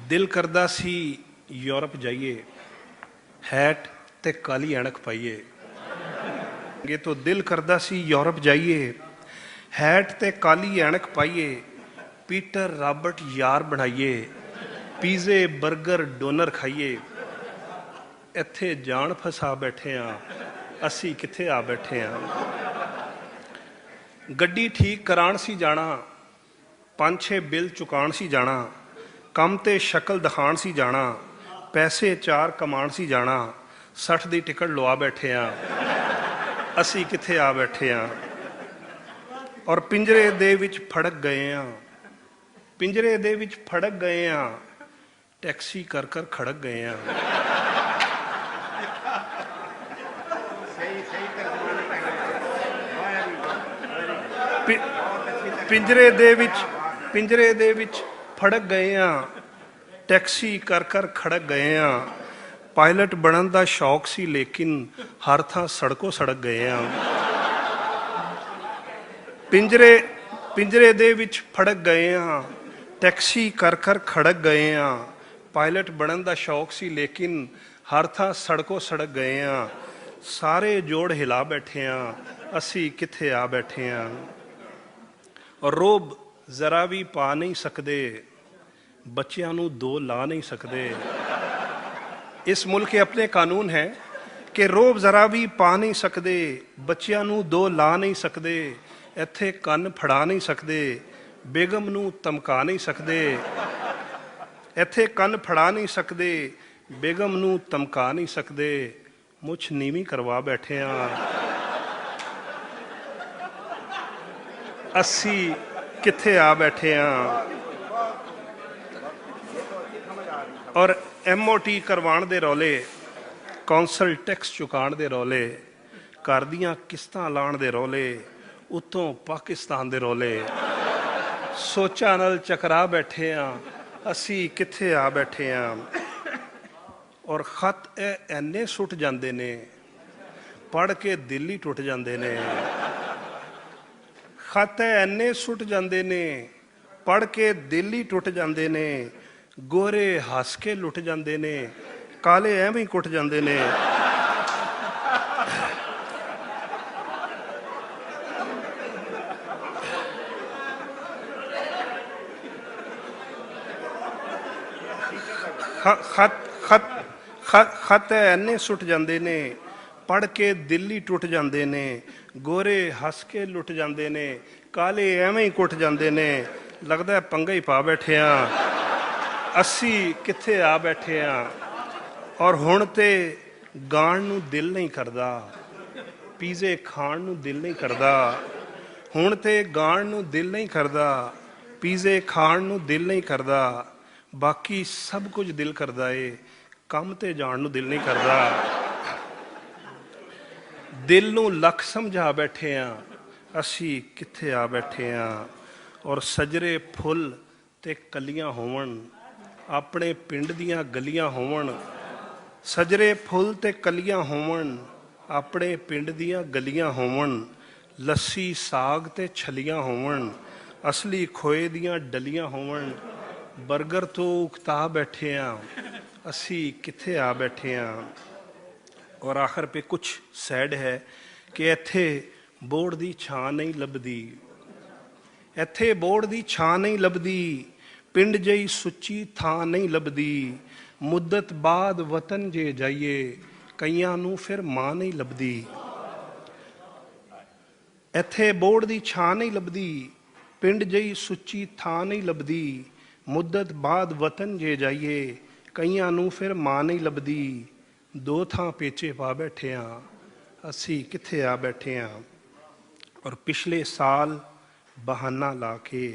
दिल करदा सी यूरोप जाइए, हैट ते काली ऐनक पाइए। ये तो दिल करदा सी यूरोप जाइए, हैट ते काली ऐनक पाइए, पीटर रॉबर्ट यार बनाइए, पीजे बर्गर डोनर खाइए। इत्थे जान फसा बैठे हाँ, असी कित्थे आ बैठे हाँ। गड्डी ठीक कराण सी जाना, 5-6 बिल चुकाण सी जाना, कम ते शक्ल दिखाण सी जाना, पैसे 4 कमाण सी जाना, 60 दी टिकट लवा बैठे हाँ, असी कित्थे आ बैठे हाँ। और पिंजरे दे विच फड़क गए हाँ, पिंजरे दे विच फड़क गए हाँ, टैक्सी कर कर खड़क गए हाँ। पिंजरे दे विच फड़क गए हाँ, टैक्सी कर कर खड़क गए हाँ। पायलट बनन दा शौक सी लेकिन हर थां सड़कों सड़क गए हाँ। पिंजरे दे विच फड़क गए हाँ, टैक्सी कर कर खड़क गए हाँ। पायलट बनन दा शौक सी लेकिन हर थां सड़कों सड़क गए हाँ। सारे जोड़ हिला बैठे हाँ, असी कित्थे आ बैठे हाँ। और रोब जरा भी पा नहीं सकते, बच्चियां नूं 2 ला नहीं सकते। इस मुल्क के अपने कानून हैं कि रोब जरा भी पा नहीं सकते, बच्चियां नूं 2 ला नहीं सकते। इत्थे कन्न फड़ा नहीं सकते, बेगम नूं धमका नहीं सकते। इत्थे कन्न फड़ा नहीं सकते, बेगम नूं धमका नहीं सकते। मुछ नीवी करवा बैठे हाँ, असी कित्थे आ बैठे हाँ। और MOT करवाण दे रौले, कौंसल टैक्स चुकाण दे रौले, घर दियां किस्तां लाण दे रौले, उत्तों पाकिस्तान दे रौले। सोचा नाल चकरा बैठे हाँ, असी कित्थे आ बैठे हाँ। और खत ऐने सुट जांदे ने, पढ़ के दिल ही टुट जांदे ने। खत ऐने सुट जांदे ने, पढ़ के दिल ही टुट जांदे ने। गोरे हस के लुट जांदे ने, काले एवें ही कुट जांदे ने। खत ऐने सुट जांदे ने, पढ़ के दिल ही टुट जांदे ने। गोरे हस के लुट जांदे ने, काले एवें ही कुट जांदे ने। लगदा पंगा ही पा बैठे हाँ, असी कित्थे आ बैठे हाँ। और हुण ते गाण नूं दिल नहीं करदा, पीजे खाण नूं दिल नहीं करदा। हुण ते गाण नूं दिल नहीं करदा, पीजे खाण नूं दिल नहीं करदा। बाकी सब कुछ दिल करदा है, काम ते जाण नूं दिल नहीं करदा। दिल नूं लख समझा बैठे हाँ, असी कित्थे आ बैठे हाँ। और सजरे फुल ते कलियां होवन, अपने पिंड दियां गलियां होवन। सजरे फुल ते कलियां होवन, अपने पिंड दियां गलियां होवन। लस्सी साग ते छलियां होवन, असली खोए दियां डलियां होवन। बर्गर तो उकता बैठे हाँ, असी कित्थे आ बैठे हाँ। और आखिर पे कुछ सैड है कि इत्थे बोर्ड दी छां नहीं लभदी, इत्थे बोर्ड दी छां नहीं लभदी। पिंड जई सुच्ची थां नहीं लभदी। मुद्दत बाद वतन जे जाइए, कईयां नूं फिर मां नहीं लभदी। इत्थे बोर्ड दी छां नहीं लभदी, पिंड जई सुच्ची थां नहीं लभदी। मुद्दत बाद वतन जे जाइए, कईयां नूं फिर मां नहीं लभदी। 2 थां पेचे पा बैठे हाँ, असी कित्थे आ बैठे हाँ। और पिछले साल बहाना ला के,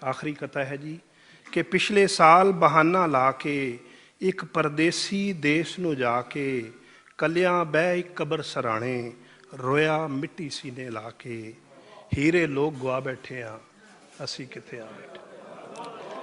आखिरी कथा है जी, कि पिछले साल बहाना ला के एक परदेसी देश नूं जाके, कलियां बह एक कबर सराणे, रोया मिट्टी सीने ला के। हीरे लोग गवा बैठे हाँ, असी कित्थे आ बैठे।